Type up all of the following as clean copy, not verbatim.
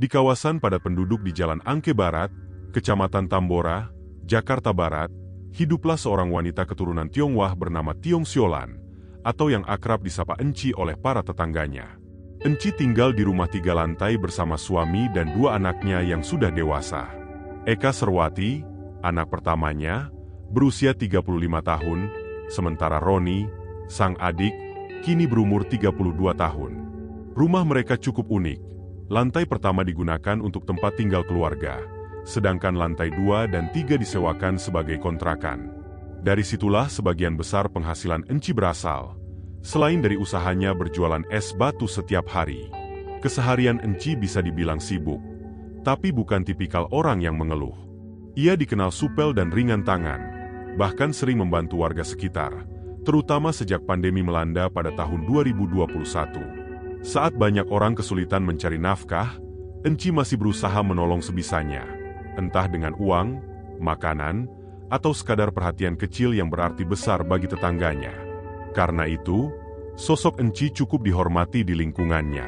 Di kawasan padat penduduk di Jalan Angke Barat, Kecamatan Tambora, Jakarta Barat, hiduplah seorang wanita keturunan Tionghoa bernama Tiong Siolan, atau yang akrab disapa Enci oleh para tetangganya. Enci tinggal di rumah 3 lantai bersama suami dan 2 anaknya yang sudah dewasa. Eka Serwati, anak pertamanya, berusia 35 tahun, sementara Roni, sang adik, kini berumur 32 tahun. Rumah mereka cukup unik. Lantai pertama digunakan untuk tempat tinggal keluarga, sedangkan lantai 2 dan 3 disewakan sebagai kontrakan. Dari situlah sebagian besar penghasilan Enci berasal. Selain dari usahanya berjualan es batu setiap hari, keseharian Enci bisa dibilang sibuk, tapi bukan tipikal orang yang mengeluh. Ia dikenal supel dan ringan tangan, bahkan sering membantu warga sekitar, terutama sejak pandemi melanda pada tahun 2021. Saat banyak orang kesulitan mencari nafkah, Enci masih berusaha menolong sebisanya, entah dengan uang, makanan, atau sekadar perhatian kecil yang berarti besar bagi tetangganya. Karena itu, sosok Enci cukup dihormati di lingkungannya.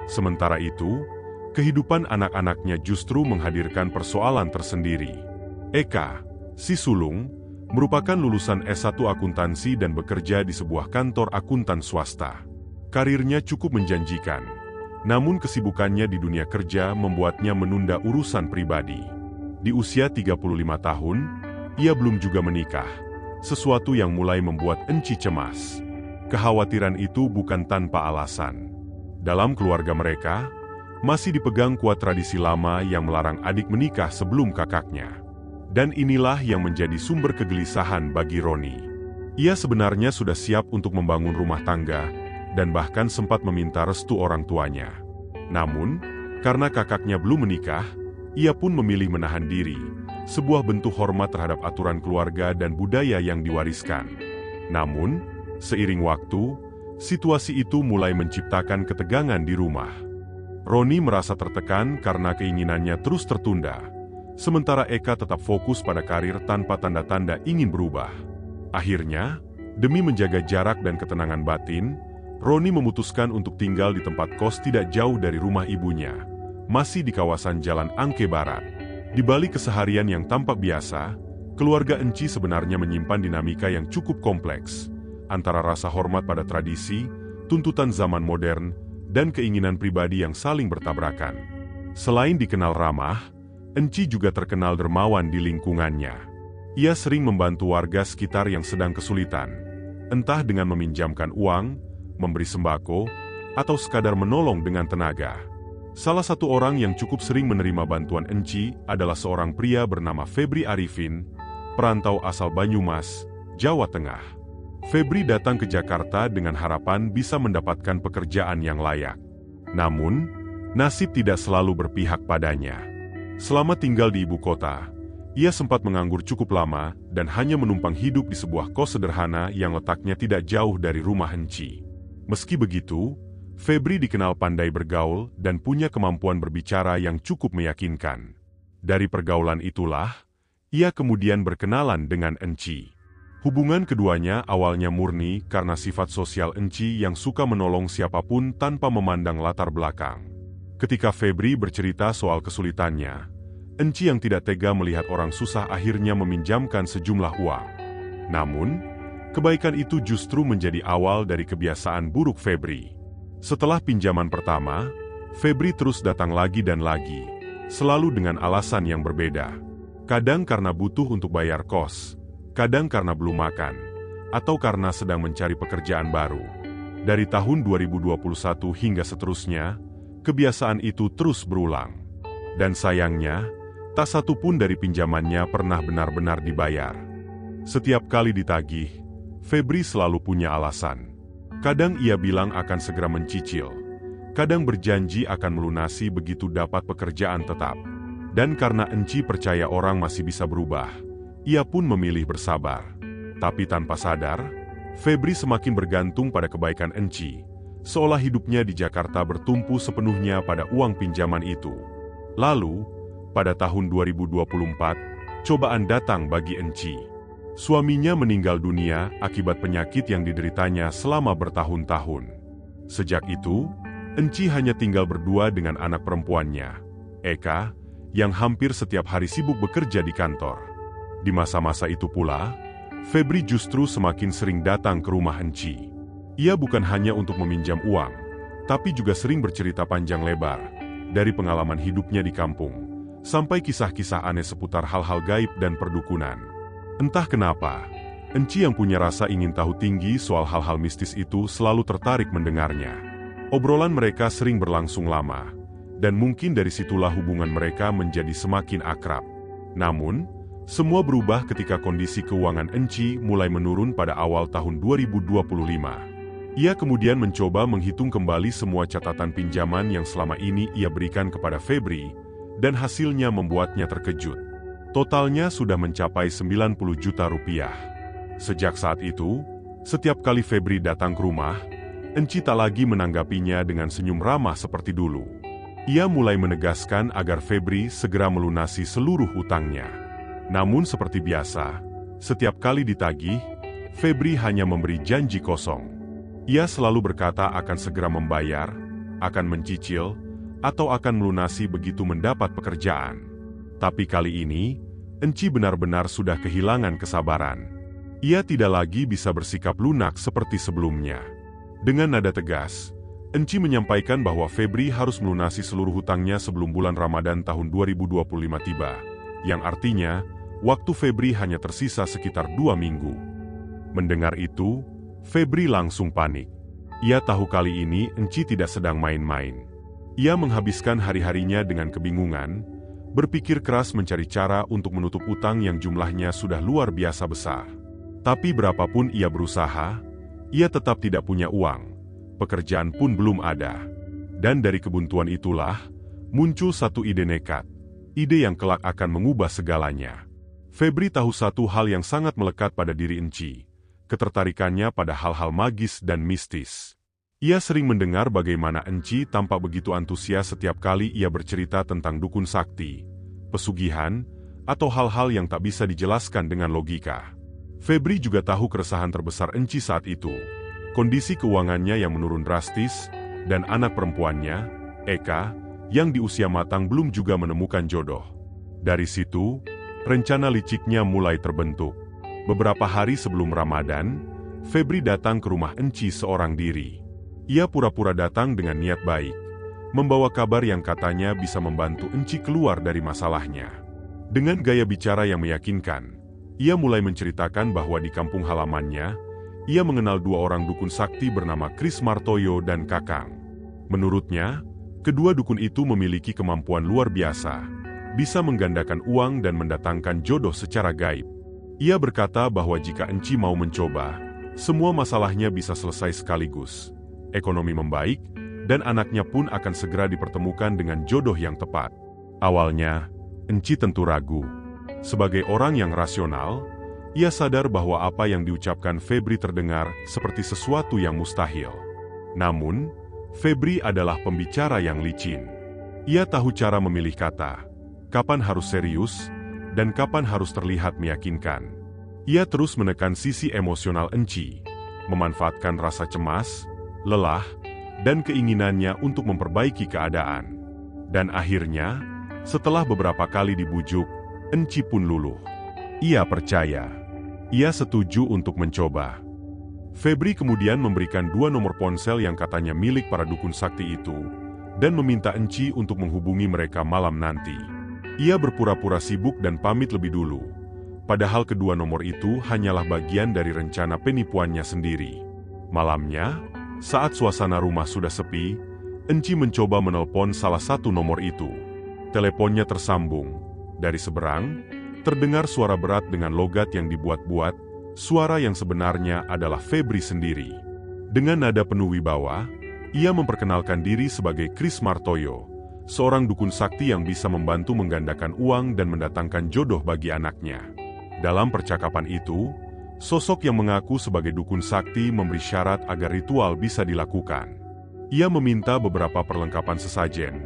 Sementara itu, kehidupan anak-anaknya justru menghadirkan persoalan tersendiri. Eka, si sulung, merupakan lulusan S1 akuntansi dan bekerja di sebuah kantor akuntan swasta. Karirnya cukup menjanjikan, namun kesibukannya di dunia kerja membuatnya menunda urusan pribadi. Di usia 35 tahun, ia belum juga menikah, sesuatu yang mulai membuat Enci cemas. Kekhawatiran itu bukan tanpa alasan. Dalam keluarga mereka, masih dipegang kuat tradisi lama yang melarang adik menikah sebelum kakaknya. Dan inilah yang menjadi sumber kegelisahan bagi Roni. Ia sebenarnya sudah siap untuk membangun rumah tangga, dan bahkan sempat meminta restu orang tuanya. Namun, karena kakaknya belum menikah, ia pun memilih menahan diri, sebuah bentuk hormat terhadap aturan keluarga dan budaya yang diwariskan. Namun, seiring waktu, situasi itu mulai menciptakan ketegangan di rumah. Roni merasa tertekan karena keinginannya terus tertunda, sementara Eka tetap fokus pada karir tanpa tanda-tanda ingin berubah. Akhirnya, demi menjaga jarak dan ketenangan batin, Roni memutuskan untuk tinggal di tempat kos tidak jauh dari rumah ibunya, masih di kawasan Jalan Angke Barat. Di balik keseharian yang tampak biasa, keluarga Enci sebenarnya menyimpan dinamika yang cukup kompleks, antara rasa hormat pada tradisi, tuntutan zaman modern, dan keinginan pribadi yang saling bertabrakan. Selain dikenal ramah, Enci juga terkenal dermawan di lingkungannya. Ia sering membantu warga sekitar yang sedang kesulitan, entah dengan meminjamkan uang, memberi sembako, atau sekadar menolong dengan tenaga. Salah satu orang yang cukup sering menerima bantuan Enci adalah seorang pria bernama Febri Arifin, perantau asal Banyumas, Jawa Tengah. Febri datang ke Jakarta dengan harapan bisa mendapatkan pekerjaan yang layak. Namun, nasib tidak selalu berpihak padanya. Selama tinggal di ibu kota, ia sempat menganggur cukup lama dan hanya menumpang hidup di sebuah kos sederhana yang letaknya tidak jauh dari rumah Enci. Meski begitu, Febri dikenal pandai bergaul dan punya kemampuan berbicara yang cukup meyakinkan. Dari pergaulan itulah, ia kemudian berkenalan dengan Enci. Hubungan keduanya awalnya murni karena sifat sosial Enci yang suka menolong siapapun tanpa memandang latar belakang. Ketika Febri bercerita soal kesulitannya, Enci yang tidak tega melihat orang susah akhirnya meminjamkan sejumlah uang. Namun, kebaikan itu justru menjadi awal dari kebiasaan buruk Febri. Setelah pinjaman pertama, Febri terus datang lagi dan lagi, selalu dengan alasan yang berbeda. Kadang karena butuh untuk bayar kos, kadang karena belum makan, atau karena sedang mencari pekerjaan baru. Dari tahun 2021 hingga seterusnya, kebiasaan itu terus berulang. Dan sayangnya, tak satu pun dari pinjamannya pernah benar-benar dibayar. Setiap kali ditagih, Febri selalu punya alasan. Kadang ia bilang akan segera mencicil, kadang berjanji akan melunasi begitu dapat pekerjaan tetap. Dan karena Enci percaya orang masih bisa berubah, ia pun memilih bersabar. Tapi tanpa sadar, Febri semakin bergantung pada kebaikan Enci, seolah hidupnya di Jakarta bertumpu sepenuhnya pada uang pinjaman itu. Lalu, pada tahun 2024, cobaan datang bagi Enci. Suaminya meninggal dunia akibat penyakit yang dideritanya selama bertahun-tahun. Sejak itu, Enci hanya tinggal berdua dengan anak perempuannya, Eka, yang hampir setiap hari sibuk bekerja di kantor. Di masa-masa itu pula, Febri justru semakin sering datang ke rumah Enci. Ia bukan hanya untuk meminjam uang, tapi juga sering bercerita panjang lebar, dari pengalaman hidupnya di kampung, sampai kisah-kisah aneh seputar hal-hal gaib dan perdukunan. Entah kenapa, Enci yang punya rasa ingin tahu tinggi soal hal-hal mistis itu selalu tertarik mendengarnya. Obrolan mereka sering berlangsung lama, dan mungkin dari situlah hubungan mereka menjadi semakin akrab. Namun, semua berubah ketika kondisi keuangan Enci mulai menurun pada awal tahun 2025. Ia kemudian mencoba menghitung kembali semua catatan pinjaman yang selama ini ia berikan kepada Febri, dan hasilnya membuatnya terkejut. Totalnya sudah mencapai 90 juta rupiah. Sejak saat itu, setiap kali Febri datang ke rumah, Enci tak lagi menanggapinya dengan senyum ramah seperti dulu. Ia mulai menegaskan agar Febri segera melunasi seluruh hutangnya. Namun seperti biasa, setiap kali ditagih, Febri hanya memberi janji kosong. Ia selalu berkata akan segera membayar, akan mencicil, atau akan melunasi begitu mendapat pekerjaan. Tapi kali ini, Enci benar-benar sudah kehilangan kesabaran. Ia tidak lagi bisa bersikap lunak seperti sebelumnya. Dengan nada tegas, Enci menyampaikan bahwa Febri harus melunasi seluruh hutangnya sebelum bulan Ramadan tahun 2025 tiba, yang artinya, waktu Febri hanya tersisa sekitar 2 minggu. Mendengar itu, Febri langsung panik. Ia tahu kali ini Enci tidak sedang main-main. Ia menghabiskan hari-harinya dengan kebingungan, berpikir keras mencari cara untuk menutup utang yang jumlahnya sudah luar biasa besar. Tapi berapapun ia berusaha, ia tetap tidak punya uang, pekerjaan pun belum ada. Dan dari kebuntuan itulah, muncul satu ide nekat, ide yang kelak akan mengubah segalanya. Febri tahu satu hal yang sangat melekat pada diri Enci, ketertarikannya pada hal-hal magis dan mistis. Ia sering mendengar bagaimana Enci tampak begitu antusias setiap kali ia bercerita tentang dukun sakti, pesugihan, atau hal-hal yang tak bisa dijelaskan dengan logika. Febri juga tahu keresahan terbesar Enci saat itu, kondisi keuangannya yang menurun drastis, dan anak perempuannya, Eka, yang di usia matang belum juga menemukan jodoh. Dari situ, rencana liciknya mulai terbentuk. Beberapa hari sebelum Ramadan, Febri datang ke rumah Enci seorang diri. Ia pura-pura datang dengan niat baik, membawa kabar yang katanya bisa membantu Enci keluar dari masalahnya. Dengan gaya bicara yang meyakinkan, ia mulai menceritakan bahwa di kampung halamannya, ia mengenal 2 orang dukun sakti bernama Kris Martoyo dan Kakang. Menurutnya, kedua dukun itu memiliki kemampuan luar biasa, bisa menggandakan uang dan mendatangkan jodoh secara gaib. Ia berkata bahwa jika Enci mau mencoba, semua masalahnya bisa selesai sekaligus. Ekonomi membaik, dan anaknya pun akan segera dipertemukan dengan jodoh yang tepat. Awalnya, Enci tentu ragu. Sebagai orang yang rasional, ia sadar bahwa apa yang diucapkan Febri terdengar seperti sesuatu yang mustahil. Namun, Febri adalah pembicara yang licin. Ia tahu cara memilih kata, kapan harus serius, dan kapan harus terlihat meyakinkan. Ia terus menekan sisi emosional Enci, memanfaatkan rasa cemas, lelah, dan keinginannya untuk memperbaiki keadaan. Dan akhirnya, setelah beberapa kali dibujuk, Enci pun luluh. Ia percaya. Ia setuju untuk mencoba. Febri kemudian memberikan 2 nomor ponsel yang katanya milik para dukun sakti itu, dan meminta Enci untuk menghubungi mereka malam nanti. Ia berpura-pura sibuk dan pamit lebih dulu, padahal kedua nomor itu hanyalah bagian dari rencana penipuannya sendiri. Malamnya, saat suasana rumah sudah sepi, Enci mencoba menelpon salah satu nomor itu. Teleponnya tersambung. Dari seberang, terdengar suara berat dengan logat yang dibuat-buat, suara yang sebenarnya adalah Febri sendiri. Dengan nada penuh wibawa, ia memperkenalkan diri sebagai Kris Martoyo, seorang dukun sakti yang bisa membantu menggandakan uang dan mendatangkan jodoh bagi anaknya. Dalam percakapan itu, sosok yang mengaku sebagai dukun sakti memberi syarat agar ritual bisa dilakukan. Ia meminta beberapa perlengkapan sesajen,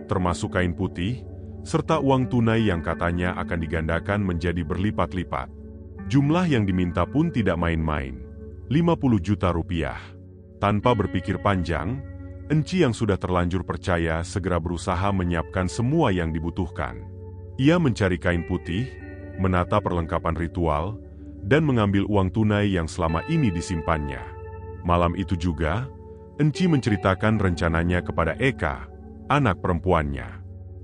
termasuk kain putih, serta uang tunai yang katanya akan digandakan menjadi berlipat-lipat. Jumlah yang diminta pun tidak main-main, 50 juta rupiah. Tanpa berpikir panjang, Enci yang sudah terlanjur percaya segera berusaha menyiapkan semua yang dibutuhkan. Ia mencari kain putih, menata perlengkapan ritual, dan mengambil uang tunai yang selama ini disimpannya. Malam itu juga, Enci menceritakan rencananya kepada Eka, anak perempuannya.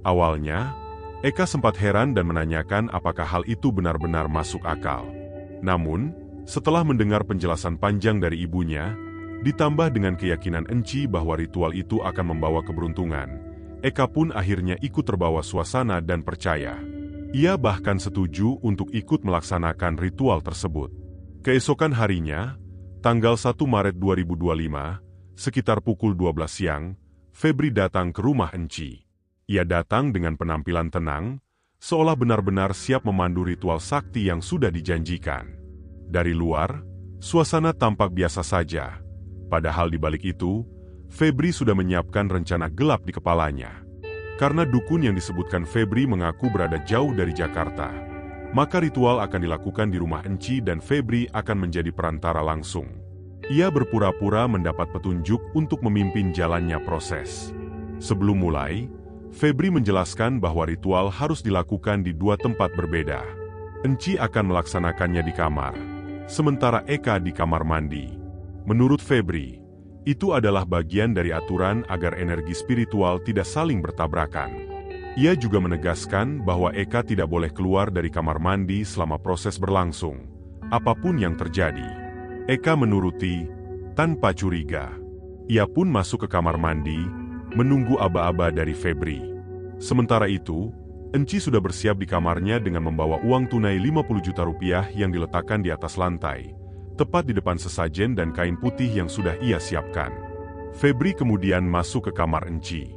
Awalnya, Eka sempat heran dan menanyakan apakah hal itu benar-benar masuk akal. Namun, setelah mendengar penjelasan panjang dari ibunya, ditambah dengan keyakinan Enci bahwa ritual itu akan membawa keberuntungan, Eka pun akhirnya ikut terbawa suasana dan percaya. Ia bahkan setuju untuk ikut melaksanakan ritual tersebut. Keesokan harinya, tanggal 1 Maret 2025, sekitar pukul 12 siang, Febri datang ke rumah Enci. Ia datang dengan penampilan tenang, seolah benar-benar siap memandu ritual sakti yang sudah dijanjikan. Dari luar, suasana tampak biasa saja. Padahal di balik itu, Febri sudah menyiapkan rencana gelap di kepalanya. Karena dukun yang disebutkan Febri mengaku berada jauh dari Jakarta, maka ritual akan dilakukan di rumah Enci dan Febri akan menjadi perantara langsung. Ia berpura-pura mendapat petunjuk untuk memimpin jalannya proses. Sebelum mulai, Febri menjelaskan bahwa ritual harus dilakukan di 2 tempat berbeda. Enci akan melaksanakannya di kamar, sementara Eka di kamar mandi. Menurut Febri, itu adalah bagian dari aturan agar energi spiritual tidak saling bertabrakan. Ia juga menegaskan bahwa Eka tidak boleh keluar dari kamar mandi selama proses berlangsung, apapun yang terjadi. Eka menuruti tanpa curiga. Ia pun masuk ke kamar mandi, menunggu aba-aba dari Febri. Sementara itu, Enci sudah bersiap di kamarnya dengan membawa uang tunai 50 juta rupiah yang diletakkan di atas lantai, tepat di depan sesajen dan kain putih yang sudah ia siapkan. Febri kemudian masuk ke kamar Enci.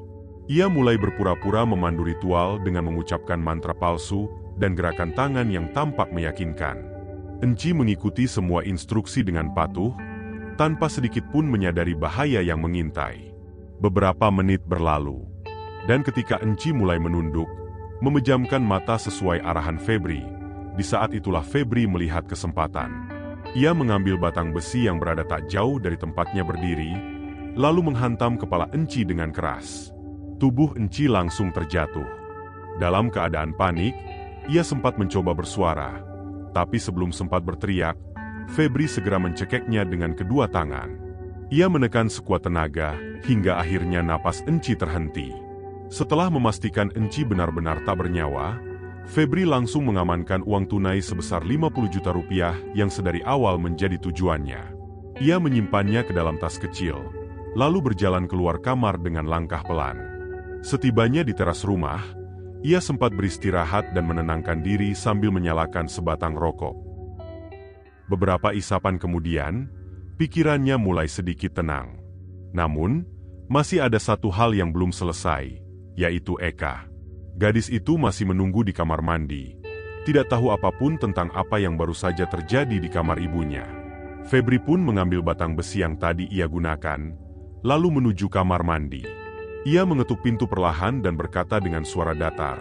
Ia mulai berpura-pura memandu ritual dengan mengucapkan mantra palsu dan gerakan tangan yang tampak meyakinkan. Enci mengikuti semua instruksi dengan patuh, tanpa sedikit pun menyadari bahaya yang mengintai. Beberapa menit berlalu, dan ketika Enci mulai menunduk, memejamkan mata sesuai arahan Febri, di saat itulah Febri melihat kesempatan. Ia mengambil batang besi yang berada tak jauh dari tempatnya berdiri, lalu menghantam kepala Enci dengan keras. Tubuh Enci langsung terjatuh. Dalam keadaan panik, ia sempat mencoba bersuara, tapi sebelum sempat berteriak, Febri segera mencekeknya dengan kedua tangan. Ia menekan sekuat tenaga, hingga akhirnya napas Enci terhenti. Setelah memastikan Enci benar-benar tak bernyawa, Febri langsung mengamankan uang tunai sebesar 50 juta rupiah yang sedari awal menjadi tujuannya. Ia menyimpannya ke dalam tas kecil, lalu berjalan keluar kamar dengan langkah pelan. Setibanya di teras rumah, ia sempat beristirahat dan menenangkan diri sambil menyalakan sebatang rokok. Beberapa isapan kemudian, pikirannya mulai sedikit tenang. Namun, masih ada satu hal yang belum selesai, yaitu Eka. Gadis itu masih menunggu di kamar mandi, tidak tahu apapun tentang apa yang baru saja terjadi di kamar ibunya. Febri pun mengambil batang besi yang tadi ia gunakan, lalu menuju kamar mandi. Ia mengetuk pintu perlahan dan berkata dengan suara datar,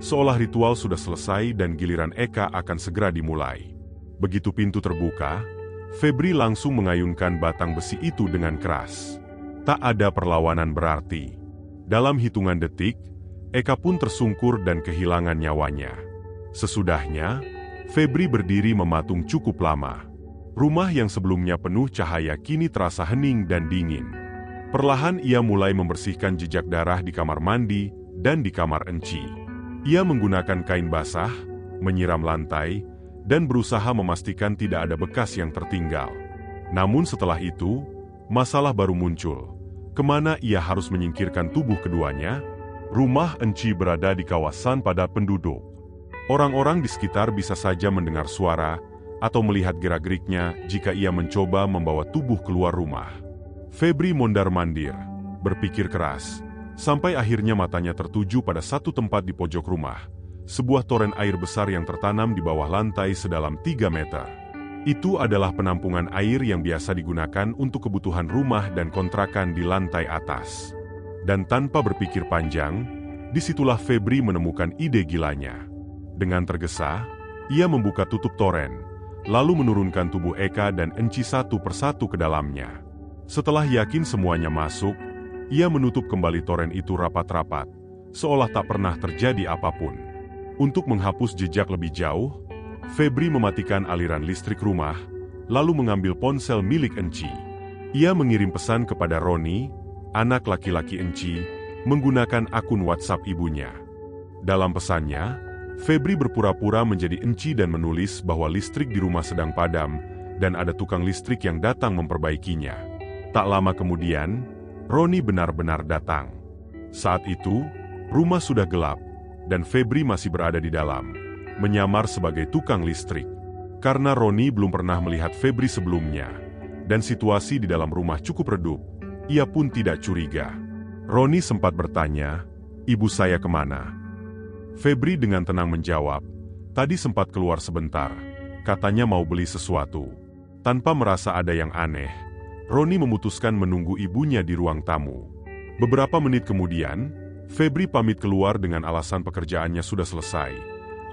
seolah ritual sudah selesai dan giliran Eka akan segera dimulai. Begitu pintu terbuka, Febri langsung mengayunkan batang besi itu dengan keras. Tak ada perlawanan berarti. Dalam hitungan detik, Eka pun tersungkur dan kehilangan nyawanya. Sesudahnya, Febri berdiri mematung cukup lama. Rumah yang sebelumnya penuh cahaya kini terasa hening dan dingin. Perlahan ia mulai membersihkan jejak darah di kamar mandi dan di kamar Enci. Ia menggunakan kain basah, menyiram lantai, dan berusaha memastikan tidak ada bekas yang tertinggal. Namun setelah itu, masalah baru muncul. Kemana ia harus menyingkirkan tubuh keduanya? Rumah Enci berada di kawasan padat penduduk. Orang-orang di sekitar bisa saja mendengar suara atau melihat gerak-geriknya jika ia mencoba membawa tubuh keluar rumah. Febri mondar-mandir, berpikir keras, sampai akhirnya matanya tertuju pada satu tempat di pojok rumah, sebuah toren air besar yang tertanam di bawah lantai sedalam 3 meter. Itu adalah penampungan air yang biasa digunakan untuk kebutuhan rumah dan kontrakan di lantai atas. Dan tanpa berpikir panjang, disitulah Febri menemukan ide gilanya. Dengan tergesa, ia membuka tutup toren, lalu menurunkan tubuh Eka dan Enci satu persatu ke dalamnya. Setelah yakin semuanya masuk, Ia menutup kembali toren itu rapat-rapat, seolah tak pernah terjadi apapun. Untuk menghapus jejak lebih jauh, Febri mematikan aliran listrik rumah, lalu mengambil ponsel milik Enci. Ia mengirim pesan kepada Roni, anak laki-laki Enci, menggunakan akun WhatsApp ibunya. Dalam pesannya, Febri berpura-pura menjadi Enci dan menulis bahwa listrik di rumah sedang padam dan ada tukang listrik yang datang memperbaikinya. Tak lama kemudian, Roni benar-benar datang. Saat itu, rumah sudah gelap dan Febri masih berada di dalam, menyamar sebagai tukang listrik. Karena Roni belum pernah melihat Febri sebelumnya, dan situasi di dalam rumah cukup redup, ia pun tidak curiga. Roni sempat bertanya, "Ibu saya kemana?" Febri dengan tenang menjawab, "Tadi sempat keluar sebentar, katanya mau beli sesuatu." Tanpa merasa ada yang aneh, Roni memutuskan menunggu ibunya di ruang tamu. Beberapa menit kemudian, Febri pamit keluar dengan alasan pekerjaannya sudah selesai,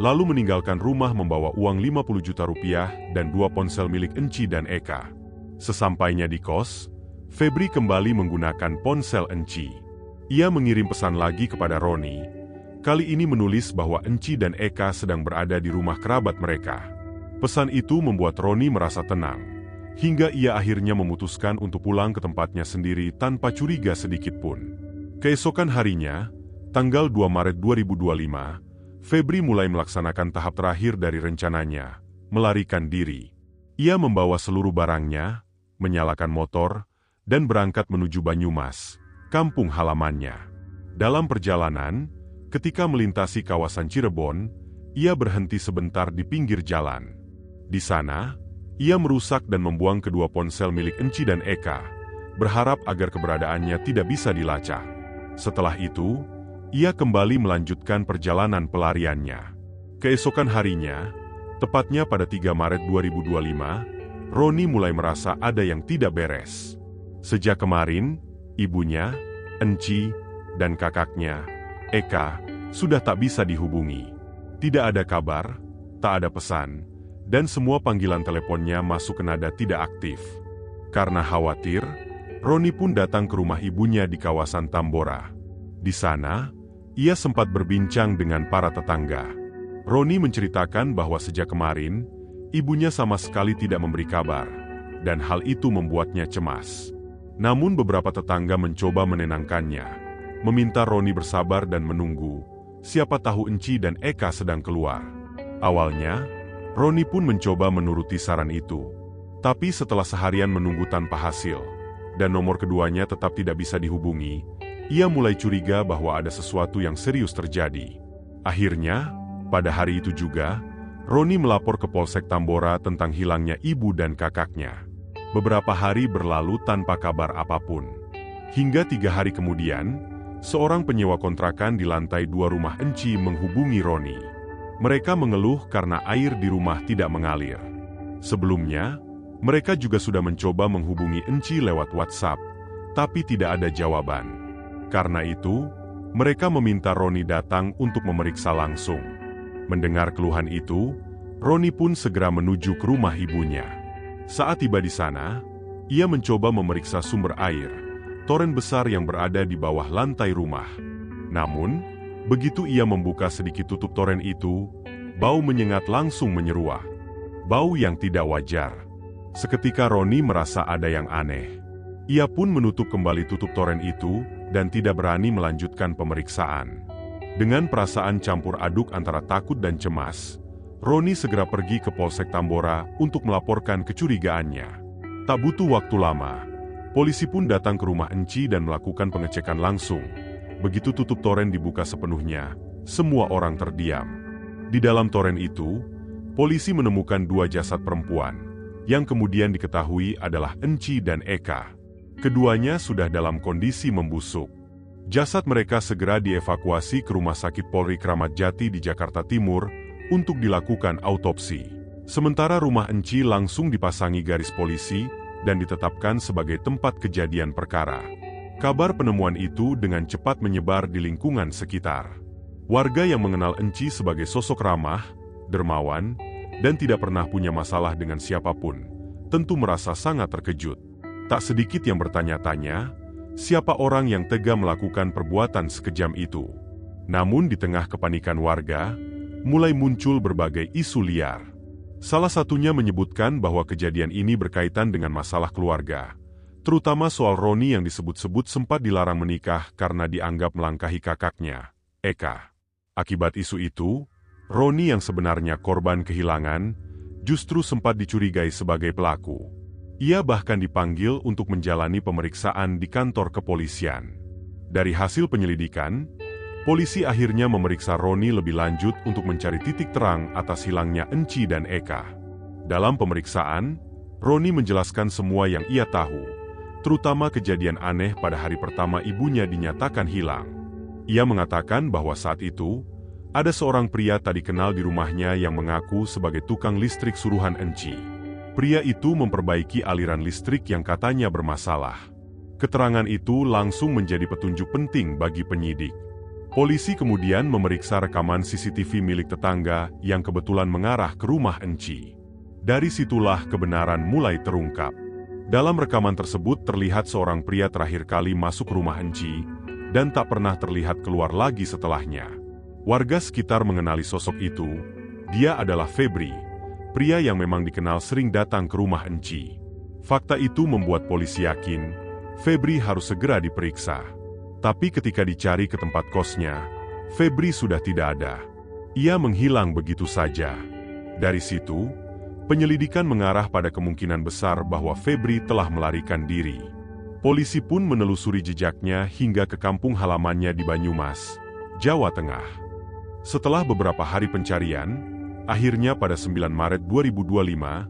lalu meninggalkan rumah membawa uang 50 juta rupiah dan 2 ponsel milik Enci dan Eka. Sesampainya di kos, Febri kembali menggunakan ponsel Enci. Ia mengirim pesan lagi kepada Roni. Kali ini menulis bahwa Enci dan Eka sedang berada di rumah kerabat mereka. Pesan itu membuat Roni merasa tenang, hingga ia akhirnya memutuskan untuk pulang ke tempatnya sendiri tanpa curiga sedikit pun. Keesokan harinya, tanggal 2 Maret 2025, Febri mulai melaksanakan tahap terakhir dari rencananya, melarikan diri. Ia membawa seluruh barangnya, menyalakan motor, dan berangkat menuju Banyumas, kampung halamannya. Dalam perjalanan, ketika melintasi kawasan Cirebon, ia berhenti sebentar di pinggir jalan. Di sana, ia merusak dan membuang kedua ponsel milik Enci dan Eka, berharap agar keberadaannya tidak bisa dilacak. Setelah itu, ia kembali melanjutkan perjalanan pelariannya. Keesokan harinya, tepatnya pada 3 Maret 2025, Roni mulai merasa ada yang tidak beres. Sejak kemarin, ibunya, Enci, dan kakaknya, Eka, sudah tak bisa dihubungi. Tidak ada kabar, tak ada pesan, dan semua panggilan teleponnya masuk ke nada tidak aktif. Karena khawatir, Roni pun datang ke rumah ibunya di kawasan Tambora. Di sana, ia sempat berbincang dengan para tetangga. Roni menceritakan bahwa sejak kemarin, ibunya sama sekali tidak memberi kabar, dan hal itu membuatnya cemas. Namun beberapa tetangga mencoba menenangkannya, meminta Roni bersabar dan menunggu, siapa tahu Enci dan Eka sedang keluar. Awalnya, Roni pun mencoba menuruti saran itu. Tapi setelah seharian menunggu tanpa hasil, dan nomor keduanya tetap tidak bisa dihubungi, ia mulai curiga bahwa ada sesuatu yang serius terjadi. Akhirnya, pada hari itu juga, Roni melapor ke Polsek Tambora tentang hilangnya ibu dan kakaknya. Beberapa hari berlalu tanpa kabar apapun. Hingga 3 hari kemudian, seorang penyewa kontrakan di lantai 2 rumah Enci menghubungi Roni. Mereka mengeluh karena air di rumah tidak mengalir. Sebelumnya, mereka juga sudah mencoba menghubungi Enci lewat WhatsApp, tapi tidak ada jawaban. Karena itu, mereka meminta Roni datang untuk memeriksa langsung. Mendengar keluhan itu, Roni pun segera menuju ke rumah ibunya. Saat tiba di sana, ia mencoba memeriksa sumber air, toren besar yang berada di bawah lantai rumah. Namun, begitu ia membuka sedikit tutup toren itu, bau menyengat langsung menyeruak. Bau yang tidak wajar. Seketika Roni merasa ada yang aneh. Ia pun menutup kembali tutup toren itu dan tidak berani melanjutkan pemeriksaan. Dengan perasaan campur aduk antara takut dan cemas, Roni segera pergi ke Polsek Tambora untuk melaporkan kecurigaannya. Tak butuh waktu lama, polisi pun datang ke rumah Enci dan melakukan pengecekan langsung. Begitu tutup toren dibuka sepenuhnya, semua orang terdiam. Di dalam toren itu, polisi menemukan 2 jasad perempuan, yang kemudian diketahui adalah Enci dan Eka. Keduanya sudah dalam kondisi membusuk. Jasad mereka segera dievakuasi ke Rumah Sakit Polri Kramat Jati di Jakarta Timur untuk dilakukan autopsi. Sementara rumah Enci langsung dipasangi garis polisi dan ditetapkan sebagai tempat kejadian perkara. Kabar penemuan itu dengan cepat menyebar di lingkungan sekitar. Warga yang mengenal Enci sebagai sosok ramah, dermawan, dan tidak pernah punya masalah dengan siapapun, tentu merasa sangat terkejut. Tak sedikit yang bertanya-tanya, siapa orang yang tega melakukan perbuatan sekejam itu. Namun di tengah kepanikan warga, mulai muncul berbagai isu liar. Salah satunya menyebutkan bahwa kejadian ini berkaitan dengan masalah keluarga, terutama soal Roni yang disebut-sebut sempat dilarang menikah karena dianggap melangkahi kakaknya, Eka. Akibat isu itu, Roni yang sebenarnya korban kehilangan, justru sempat dicurigai sebagai pelaku. Ia bahkan dipanggil untuk menjalani pemeriksaan di kantor kepolisian. Dari hasil penyelidikan, polisi akhirnya memeriksa Roni lebih lanjut untuk mencari titik terang atas hilangnya Enci dan Eka. Dalam pemeriksaan, Roni menjelaskan semua yang ia tahu, terutama kejadian aneh pada hari pertama ibunya dinyatakan hilang. Ia mengatakan bahwa saat itu, ada seorang pria tak dikenal di rumahnya yang mengaku sebagai tukang listrik suruhan Enci. Pria itu memperbaiki aliran listrik yang katanya bermasalah. Keterangan itu langsung menjadi petunjuk penting bagi penyidik. Polisi kemudian memeriksa rekaman CCTV milik tetangga yang kebetulan mengarah ke rumah Enci. Dari situlah kebenaran mulai terungkap. Dalam rekaman tersebut terlihat seorang pria terakhir kali masuk rumah Enci dan tak pernah terlihat keluar lagi setelahnya. Warga sekitar mengenali sosok itu. Dia adalah Febri, pria yang memang dikenal sering datang ke rumah Enci. Fakta itu membuat polisi yakin Febri harus segera diperiksa. Tapi ketika dicari ke tempat kosnya, Febri sudah tidak ada. Ia menghilang begitu saja. Dari situ, penyelidikan mengarah pada kemungkinan besar bahwa Febri telah melarikan diri. Polisi pun menelusuri jejaknya hingga ke kampung halamannya di Banyumas, Jawa Tengah. Setelah beberapa hari pencarian, akhirnya pada 9 Maret 2025,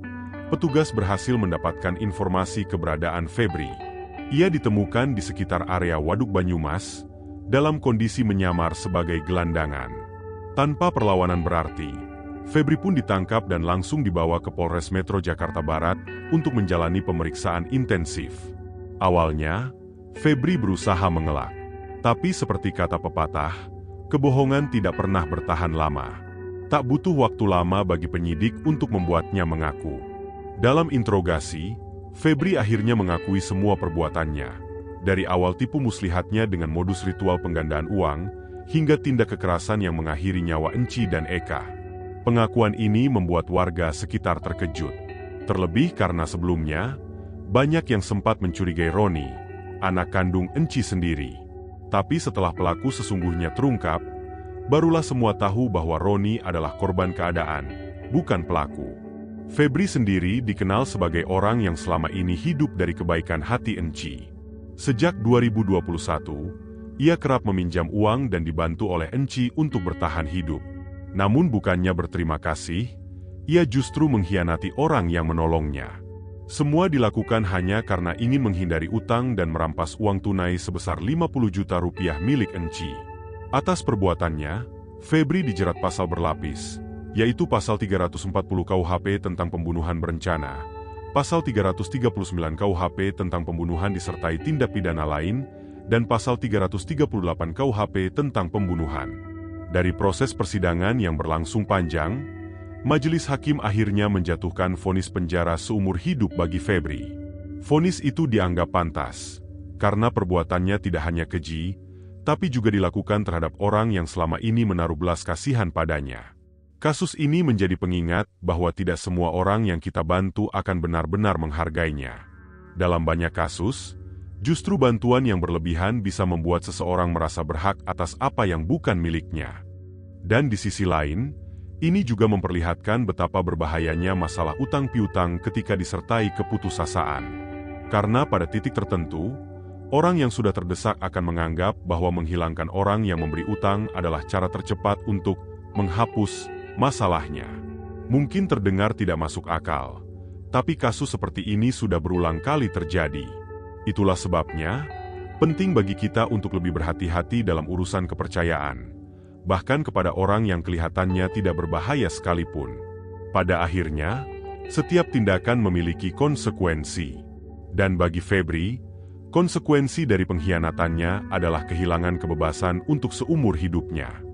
petugas berhasil mendapatkan informasi keberadaan Febri. Ia ditemukan di sekitar area Waduk Banyumas, dalam kondisi menyamar sebagai gelandangan. Tanpa perlawanan berarti, Febri pun ditangkap dan langsung dibawa ke Polres Metro Jakarta Barat untuk menjalani pemeriksaan intensif. Awalnya, Febri berusaha mengelak. Tapi seperti kata pepatah, kebohongan tidak pernah bertahan lama. Tak butuh waktu lama bagi penyidik untuk membuatnya mengaku. Dalam interogasi, Febri akhirnya mengakui semua perbuatannya, dari awal tipu muslihatnya dengan modus ritual penggandaan uang, hingga tindak kekerasan yang mengakhiri nyawa Enci dan Eka. Pengakuan ini membuat warga sekitar terkejut, terlebih karena sebelumnya, banyak yang sempat mencurigai Roni, anak kandung Enci sendiri. Tapi setelah pelaku sesungguhnya terungkap, barulah semua tahu bahwa Roni adalah korban keadaan, bukan pelaku. Febri sendiri dikenal sebagai orang yang selama ini hidup dari kebaikan hati Enci. Sejak 2021, ia kerap meminjam uang dan dibantu oleh Enci untuk bertahan hidup. Namun bukannya berterima kasih, ia justru mengkhianati orang yang menolongnya. Semua dilakukan hanya karena ingin menghindari utang dan merampas uang tunai sebesar 50 juta rupiah milik Enci. Atas perbuatannya, Febri dijerat pasal berlapis, yaitu pasal 340 KUHP tentang pembunuhan berencana, pasal 339 KUHP tentang pembunuhan disertai tindak pidana lain, dan pasal 338 KUHP tentang pembunuhan. Dari proses persidangan yang berlangsung panjang, majelis hakim akhirnya menjatuhkan vonis penjara seumur hidup bagi Febri. Vonis itu dianggap pantas, karena perbuatannya tidak hanya keji, tapi juga dilakukan terhadap orang yang selama ini menaruh belas kasihan padanya. Kasus ini menjadi pengingat bahwa tidak semua orang yang kita bantu akan benar-benar menghargainya. Dalam banyak kasus, justru bantuan yang berlebihan bisa membuat seseorang merasa berhak atas apa yang bukan miliknya. Dan di sisi lain, ini juga memperlihatkan betapa berbahayanya masalah utang piutang ketika disertai keputusasaan. Karena pada titik tertentu, orang yang sudah terdesak akan menganggap bahwa menghilangkan orang yang memberi utang adalah cara tercepat untuk menghapus masalahnya. Mungkin terdengar tidak masuk akal, tapi kasus seperti ini sudah berulang kali terjadi. Itulah sebabnya, penting bagi kita untuk lebih berhati-hati dalam urusan kepercayaan, bahkan kepada orang yang kelihatannya tidak berbahaya sekalipun. Pada akhirnya, setiap tindakan memiliki konsekuensi. Dan bagi Febri, konsekuensi dari pengkhianatannya adalah kehilangan kebebasan untuk seumur hidupnya.